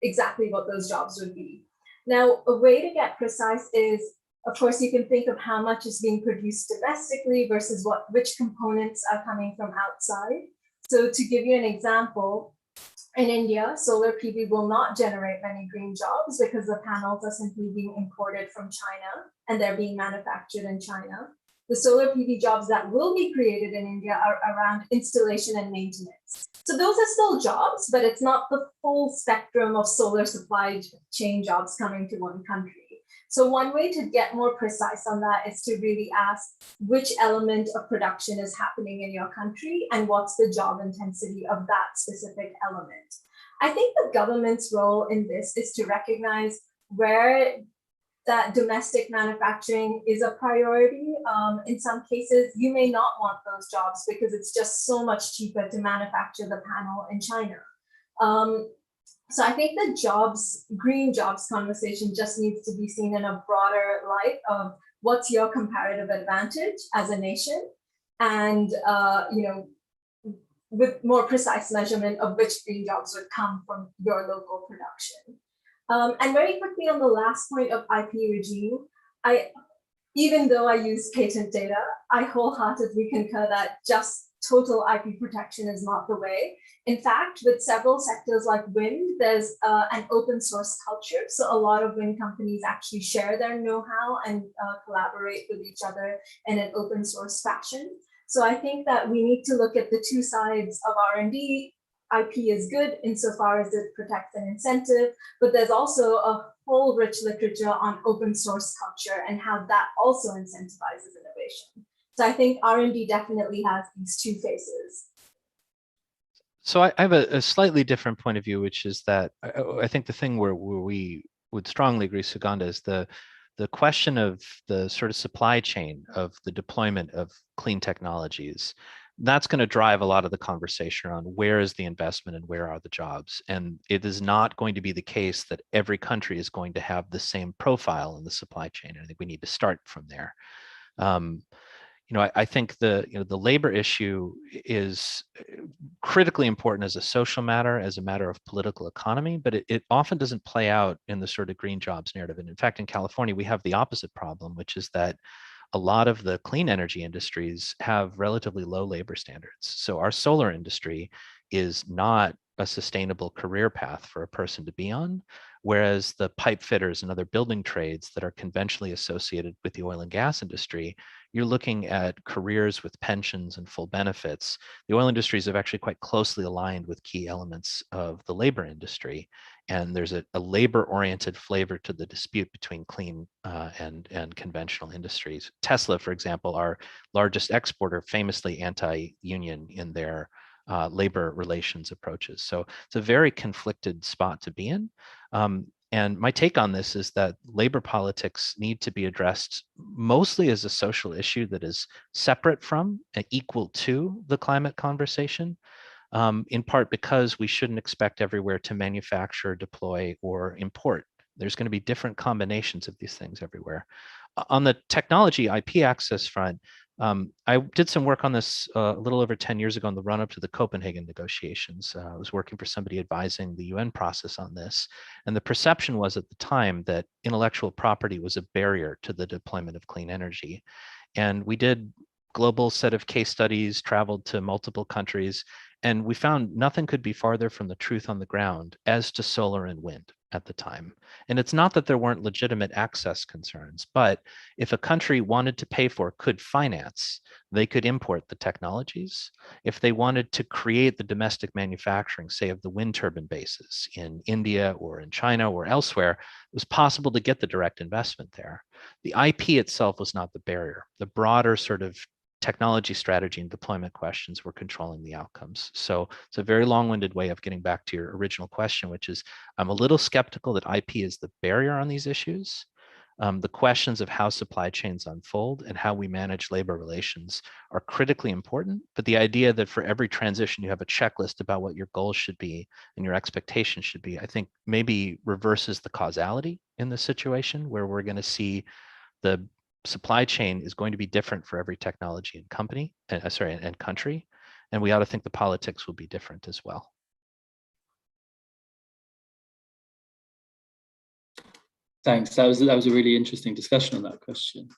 exactly what those jobs would be. Now, a way to get precise is, of course, you can think of how much is being produced domestically versus which components are coming from outside. So to give you an example, in India, solar PV will not generate many green jobs because the panels are simply being imported from China and they're being manufactured in China. The solar PV jobs that will be created in India are around installation and maintenance. So those are still jobs, but it's not the full spectrum of solar supply chain jobs coming to one country. So one way to get more precise on that is to really ask which element of production is happening in your country and what's the job intensity of that specific element. I think the government's role in this is to recognize where that domestic manufacturing is a priority. In some cases, you may not want those jobs because it's just so much cheaper to manufacture the panel in China. So I think the green jobs conversation just needs to be seen in a broader light of what's your comparative advantage as a nation, and with more precise measurement of which green jobs would come from your local production. And very quickly on the last point of IP regime, even though I use patent data, I wholeheartedly concur that just total IP protection is not the way. In fact, with several sectors like wind, there's an open source culture. So a lot of wind companies actually share their know-how and collaborate with each other in an open source fashion. So I think that we need to look at the two sides of R&D. IP is good insofar as it protects an incentive, but there's also a whole rich literature on open source culture and how that also incentivizes innovation. So I think R&D definitely has these two faces. So I have a slightly different point of view, which is that I think the thing where we would strongly agree, Sugandha, is the question of the sort of supply chain of the deployment of clean technologies. That's going to drive a lot of the conversation around where is the investment and where are the jobs. And it is not going to be the case that every country is going to have the same profile in the supply chain. I think we need to start from there. I think the labor issue is critically important as a social matter, as a matter of political economy, but it often doesn't play out in the sort of green jobs narrative. And in fact, in California, we have the opposite problem, which is that a lot of the clean energy industries have relatively low labor standards. So our solar industry is not a sustainable career path for a person to be on, whereas the pipe fitters and other building trades that are conventionally associated with the oil and gas industry, you're looking at careers with pensions and full benefits. The oil industries have actually quite closely aligned with key elements of the labor industry. And there's a labor-oriented flavor to the dispute between clean and conventional industries. Tesla, for example, our largest exporter, famously anti-union in their labor relations approaches. So it's a very conflicted spot to be in. And my take on this is that labor politics need to be addressed mostly as a social issue that is separate from and equal to the climate conversation, in part because we shouldn't expect everywhere to manufacture, deploy, or import. There's going to be different combinations of these things everywhere. On the technology IP access front, I did some work on this a little over 10 years ago in the run-up to the Copenhagen negotiations. I was working for somebody advising the UN process on this. And the perception was at the time that intellectual property was a barrier to the deployment of clean energy. And we did global set of case studies, traveled to multiple countries, and we found nothing could be farther from the truth on the ground as to solar and wind at the time. And it's not that there weren't legitimate access concerns, but if a country wanted to pay for, could finance, they could import the technologies. If they wanted to create the domestic manufacturing, say of the wind turbine bases in India or in China or elsewhere, it was possible to get the direct investment there. The IP itself was not the barrier. The broader sort of technology strategy and deployment questions were controlling the outcomes. So it's a very long-winded way of getting back to your original question, which is I'm a little skeptical that IP is the barrier on these issues. The questions of how supply chains unfold and how we manage labor relations are critically important, but the idea that for every transition you have a checklist about what your goals should be and your expectations should be, I think maybe reverses the causality in this situation where we're going to see the supply chain is going to be different for every technology and company, and country, and we ought to think the politics will be different as well. Thanks. That was a really interesting discussion on that question.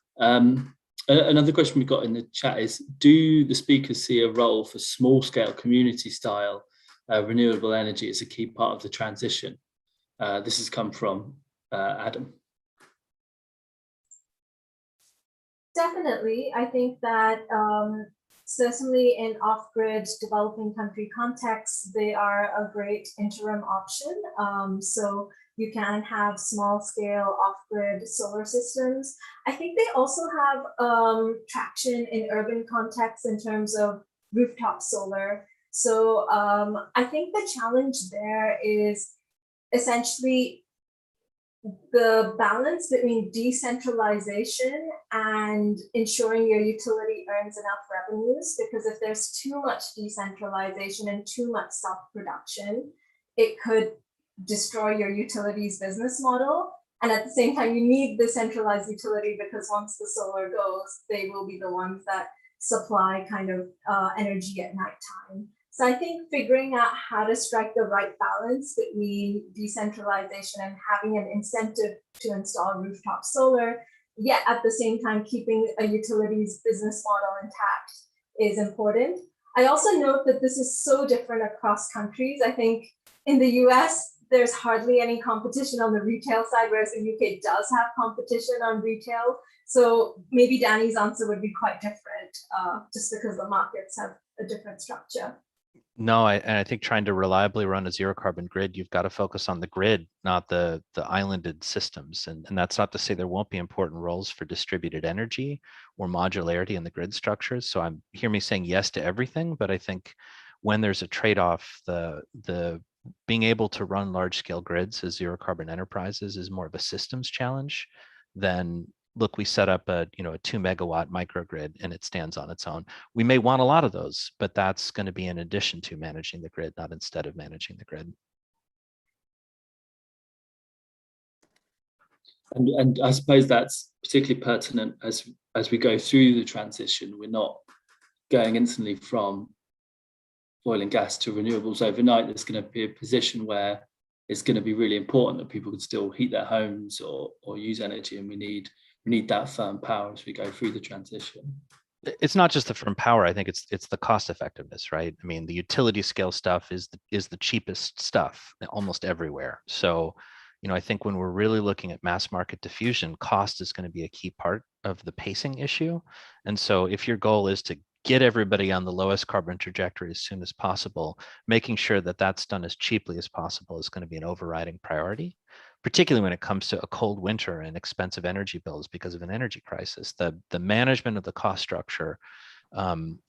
Another question we got in the chat is: do the speakers see a role for small-scale, community-style renewable energy as a key part of the transition? This has come from Adam. Definitely. I think that certainly in off-grid developing country contexts, they are a great interim option. So you can have small-scale off-grid solar systems. I think they also have traction in urban contexts in terms of rooftop solar. So I think the challenge there is essentially the balance between decentralization and ensuring your utility earns enough revenues, because if there's too much decentralization and too much self-production, it could destroy your utility's business model. And at the same time, you need the centralized utility because once the solar goes, they will be the ones that supply kind of energy at nighttime. So I think figuring out how to strike the right balance between decentralization and having an incentive to install rooftop solar, yet at the same time keeping a utility's business model intact is important. I also note that this is so different across countries. I think in the US, there's hardly any competition on the retail side, whereas the UK does have competition on retail. So maybe Danny's answer would be quite different, just because the markets have a different structure. No, and I think trying to reliably run a zero carbon grid, you've got to focus on the grid, not the islanded systems. And that's not to say there won't be important roles for distributed energy or modularity in the grid structures. So hear me saying yes to everything, but I think when there's a trade-off, the being able to run large scale grids as zero carbon enterprises is more of a systems challenge than, look, we set up a 2 megawatt microgrid and it stands on its own. We may want a lot of those, but that's going to be in addition to managing the grid, not instead of managing the grid. And I suppose that's particularly pertinent as we go through the transition. We're not going instantly from oil and gas to renewables overnight. There's going to be a position where it's going to be really important that people can still heat their homes or use energy, and we need that firm power as we go through the transition. It's not just the firm power. I think it's the cost effectiveness, right? I mean, the utility scale stuff is the cheapest stuff almost everywhere. So, I think when we're really looking at mass market diffusion, cost is going to be a key part of the pacing issue. And so if your goal is to get everybody on the lowest carbon trajectory as soon as possible, making sure that that's done as cheaply as possible is going to be an overriding priority, particularly when it comes to a cold winter and expensive energy bills because of an energy crisis. The management of the cost structure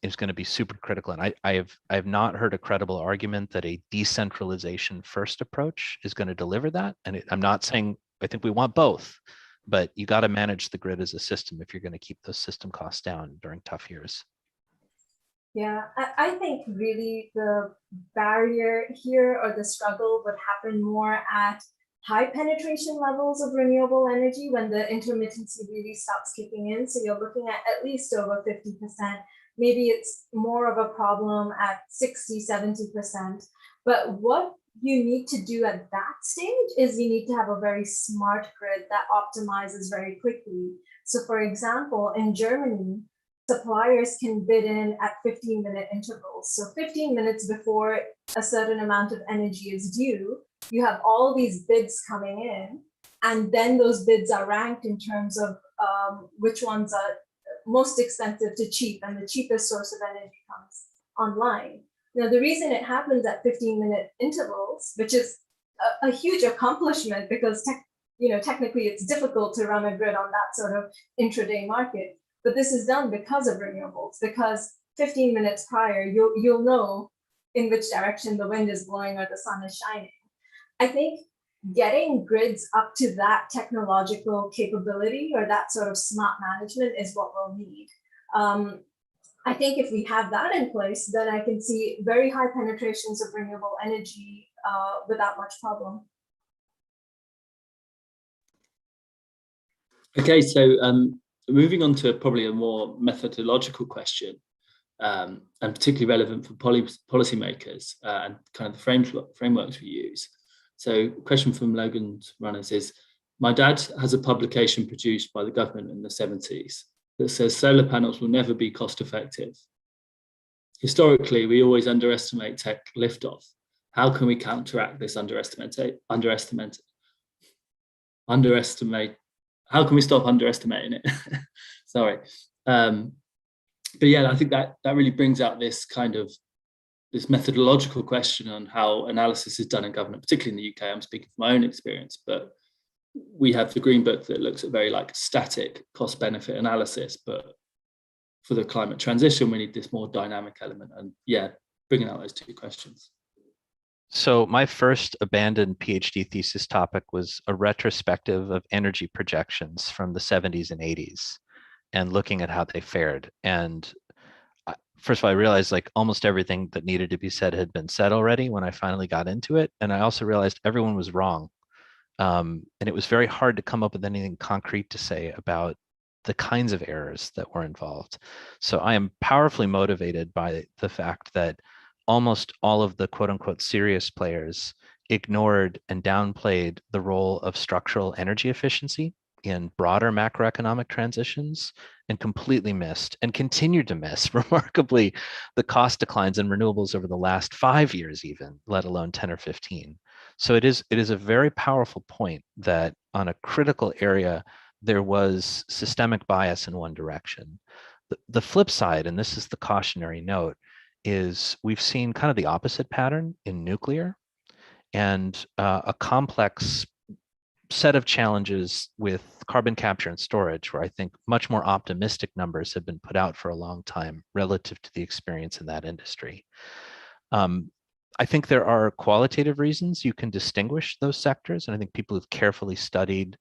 is going to be super critical. And I have not heard a credible argument that a decentralization first approach is going to deliver that. And I'm not saying, I think we want both, but you got to manage the grid as a system if you're going to keep those system costs down during tough years. Yeah, I think really the barrier here or the struggle would happen more at high penetration levels of renewable energy when the intermittency really starts kicking in. So you're looking at least over 50%. Maybe it's more of a problem at 60, 70%. But what you need to do at that stage is you need to have a very smart grid that optimizes very quickly. So for example, in Germany, suppliers can bid in at 15-minute intervals. So 15 minutes before a certain amount of energy is due, you have all these bids coming in, and then those bids are ranked in terms of which ones are most expensive to cheap, and the cheapest source of energy comes online. Now, the reason it happens at 15-minute intervals, which is a huge accomplishment because technically it's difficult to run a grid on that sort of intraday market. But this is done because of renewables, because 15 minutes prior, you'll know in which direction the wind is blowing or the sun is shining. I think getting grids up to that technological capability or that sort of smart management is what we'll need. I think if we have that in place, then I can see very high penetrations of renewable energy without much problem. Okay, so moving on to probably a more methodological question, and particularly relevant for policymakers and kind of the frameworks we use. So question from Logan's runners is, my dad has a publication produced by the government in the 70s that says solar panels will never be cost effective. Historically, we always underestimate tech liftoff. How can we counteract this how can we stop underestimating it? Sorry. But yeah, I think that really brings out this kind of this methodological question on how analysis is done in government, particularly in the UK. I'm speaking from my own experience, but we have the Green Book that looks at very static cost benefit analysis, but for the climate transition, we need this more dynamic element. And yeah, bringing out those two questions. So my first abandoned PhD thesis topic was a retrospective of energy projections from the 70s and 80s and looking at how they fared. And first of all, I realized almost everything that needed to be said had been said already when I finally got into it. And I also realized everyone was wrong. And it was very hard to come up with anything concrete to say about the kinds of errors that were involved. So I am powerfully motivated by the fact that almost all of the quote unquote serious players ignored and downplayed the role of structural energy efficiency in broader macroeconomic transitions and completely missed and continued to miss remarkably the cost declines in renewables over the last 5 years even, let alone 10 or 15. So it is a very powerful point that on a critical area, there was systemic bias in one direction. The flip side, and this is the cautionary note, is we've seen kind of the opposite pattern in nuclear and a complex set of challenges with carbon capture and storage, where I think much more optimistic numbers have been put out for a long time relative to the experience in that industry. I think there are qualitative reasons you can distinguish those sectors, and I think people who've carefully studied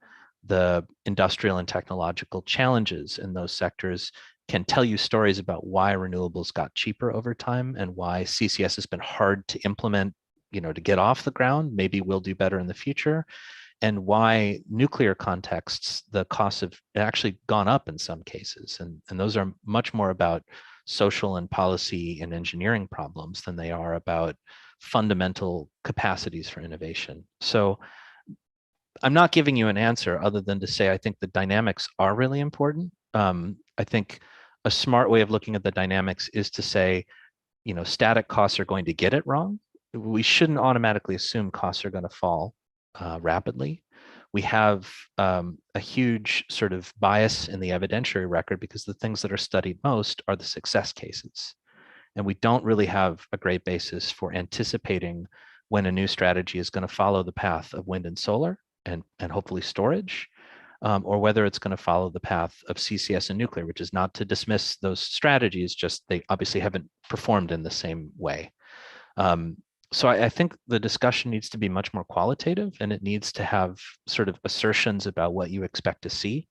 the industrial and technological challenges in those sectors can tell you stories about why renewables got cheaper over time and why CCS has been hard to implement, to get off the ground. Maybe we'll do better in the future. and why nuclear contexts, the costs have actually gone up in some cases. And those are much more about social and policy and engineering problems than they are about fundamental capacities for innovation. So I'm not giving you an answer other than to say I think the dynamics are really important. I think a smart way of looking at the dynamics is to say, static costs are going to get it wrong. We shouldn't automatically assume costs are going to fall rapidly. We have a huge sort of bias in the evidentiary record because the things that are studied most are the success cases. And we don't really have a great basis for anticipating when a new strategy is going to follow the path of wind and solar and hopefully storage, or whether it's going to follow the path of CCS and nuclear, which is not to dismiss those strategies, just they obviously haven't performed in the same way. So I think the discussion needs to be much more qualitative, and it needs to have sort of assertions about what you expect to see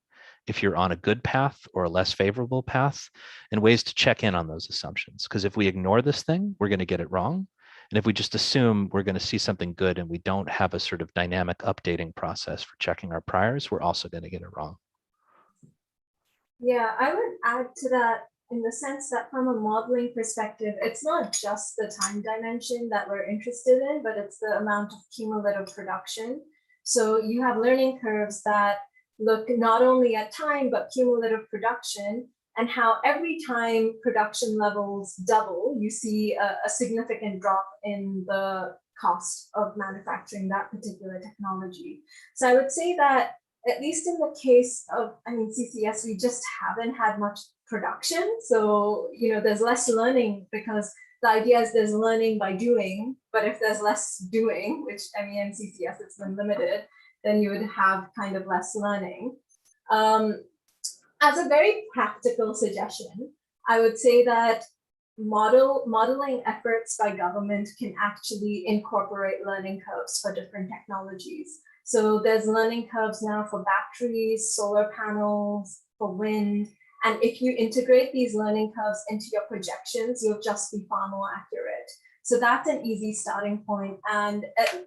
if you're on a good path or a less favorable path, and ways to check in on those assumptions. Because if we ignore this thing, we're going to get it wrong. And if we just assume we're going to see something good and we don't have a sort of dynamic updating process for checking our priors, we're also going to get it wrong. Yeah, I would add to that in the sense that from a modeling perspective, it's not just the time dimension that we're interested in, but it's the amount of cumulative production. So you have learning curves that look not only at time, but cumulative production, and how every time production levels double, you see a significant drop in the cost of manufacturing that particular technology. So I would say that at least in the case of, CCS, we just haven't had much production. So, there's less learning because the idea is there's learning by doing, but if there's less doing, which in CCS it's been limited, then you would have kind of less learning. As a very practical suggestion, I would say that modeling efforts by government can actually incorporate learning curves for different technologies. So there's learning curves now for batteries, solar panels, for wind. And if you integrate these learning curves into your projections, you'll just be far more accurate. So that's an easy starting point. And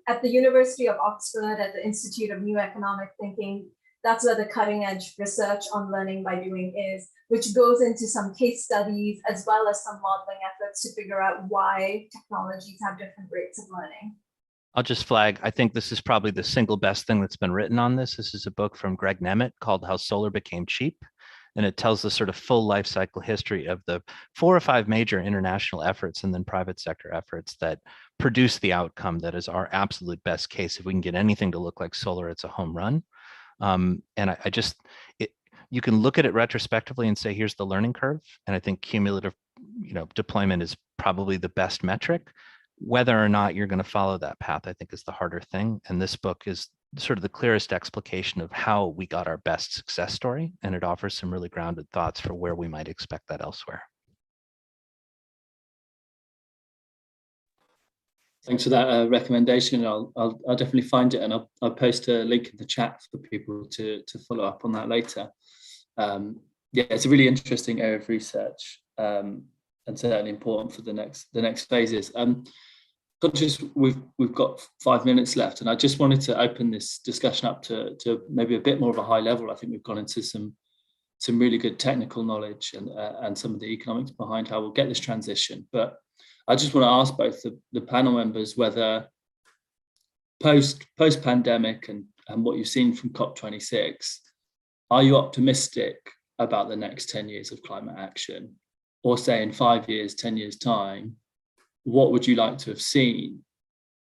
at the University of Oxford, at the Institute of New Economic Thinking, that's where the cutting edge research on learning by doing is, which goes into some case studies as well as some modeling efforts to figure out why technologies have different rates of learning. I'll just flag, I think this is probably the single best thing that's been written on this. This is a book from Greg Nemeth called How Solar Became Cheap. And it tells the sort of full life cycle history of the 4 or 5 major international efforts and then private sector efforts that produce the outcome that is our absolute best case. If we can get anything to look like solar, it's a home run. And you can look at it retrospectively and say, here's the learning curve. And I think cumulative, deployment is probably the best metric. Whether or not you're going to follow that path, I think, is the harder thing. And this book is sort of the clearest explication of how we got our best success story. And it offers some really grounded thoughts for where we might expect that elsewhere. Thanks for that recommendation. I'll definitely find it, and I'll post a link in the chat for people to follow up on that later. Yeah, it's a really interesting area of research, and certainly important for the next phases. Conscious we've got 5 minutes left, and I just wanted to open this discussion up to maybe a bit more of a high level. I think we've gone into some really good technical knowledge and some of the economics behind how we'll get this transition, but I just want to ask both the panel members whether post-pandemic and what you've seen from COP26, are you optimistic about the next 10 years of climate action? Or say in 5 years, 10 years time, what would you like to have seen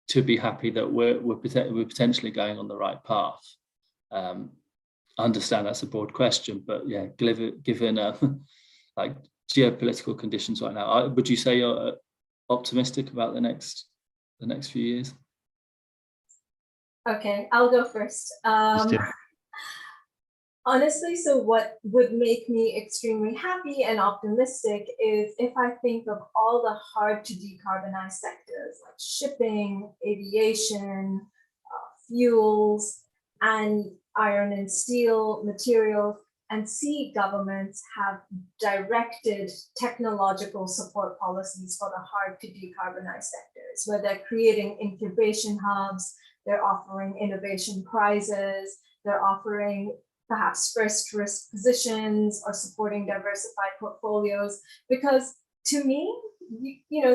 to be happy that we're potentially going on the right path? I understand that's a broad question, but yeah, given like geopolitical conditions right now, would you say you're optimistic about the next few years? Okay, I'll go first. Honestly, so what would make me extremely happy and optimistic is if I think of all the hard to decarbonize sectors like shipping, aviation, fuels, and iron and steel materials, and see governments have directed technological support policies for the hard to decarbonize sectors, where they're creating incubation hubs, They're offering innovation prizes. They're offering perhaps first risk positions or supporting diversified portfolios. Because to me,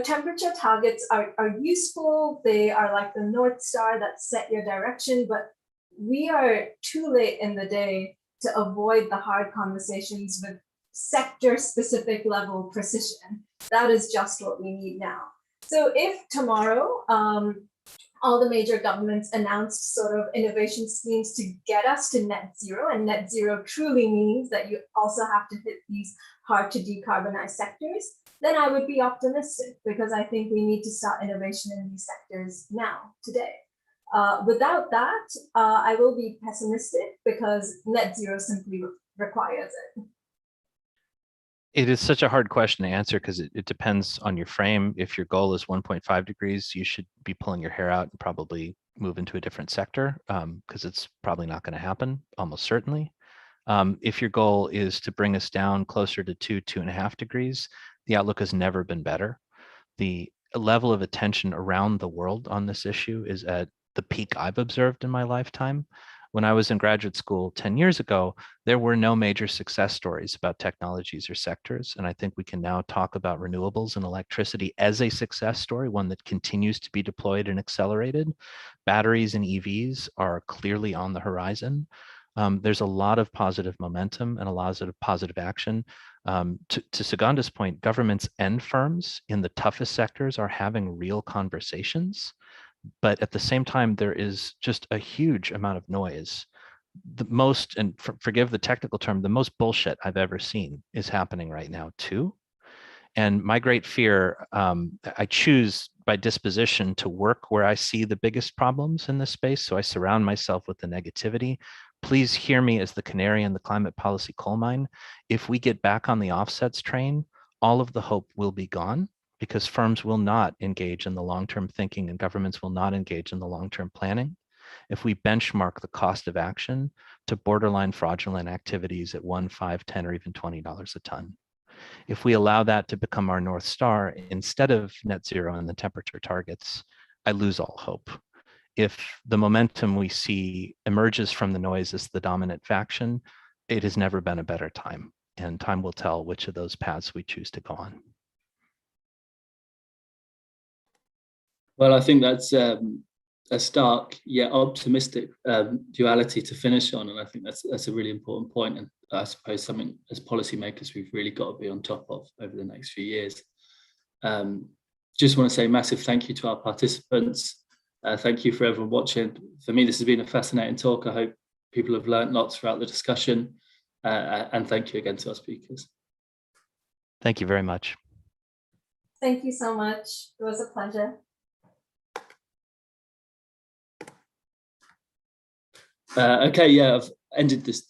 temperature targets are useful. They are like the North Star that set your direction, but we are too late in the day to avoid the hard conversations with sector-specific level precision. That is just what we need now. So if tomorrow, all the major governments announced sort of innovation schemes to get us to net zero, and net zero truly means that you also have to hit these hard to decarbonize sectors, then I would be optimistic, because I think we need to start innovation in these sectors now, today. Without that, I will be pessimistic, because net zero simply requires it. It is such a hard question to answer because it depends on your frame. If your goal is 1.5 degrees, you should be pulling your hair out and probably move into a different sector, because it's probably not going to happen, almost certainly. If your goal is to bring us down closer to 2.5 degrees, the outlook has never been better. The level of attention around the world on this issue is at the peak I've observed in my lifetime. When I was in graduate school 10 years ago, there were no major success stories about technologies or sectors. And I think we can now talk about renewables and electricity as a success story, one that continues to be deployed and accelerated. Batteries and EVs are clearly on the horizon. There's a lot of positive momentum and a lot of positive action. To Sugandha's point, governments and firms in the toughest sectors are having real conversations. But at the same time, there is just a huge amount of noise. The most, and forgive the technical term, the most bullshit I've ever seen is happening right now too. And my great fear, I choose by disposition to work where I see the biggest problems in this space. So I surround myself with the negativity. Please hear me as the canary in the climate policy coal mine. If we get back on the offsets train, all of the hope will be gone, because firms will not engage in the long-term thinking and governments will not engage in the long-term planning. If we benchmark the cost of action to borderline fraudulent activities at $1, $5, $10, or even $20 a ton. If we allow that to become our North Star instead of net zero and the temperature targets, I lose all hope. If the momentum we see emerges from the noise as the dominant faction, it has never been a better time, and time will tell which of those paths we choose to go on. Well, I think that's a stark yet optimistic duality to finish on, and I think that's a really important point, and I suppose something as policymakers we've really got to be on top of over the next few years. Just want to say a massive thank you to our participants. Thank you for everyone watching. For me, this has been a fascinating talk. I hope people have learned lots throughout the discussion, and thank you again to our speakers. Thank you very much. Thank you so much. It was a pleasure. Okay, yeah, I've ended this.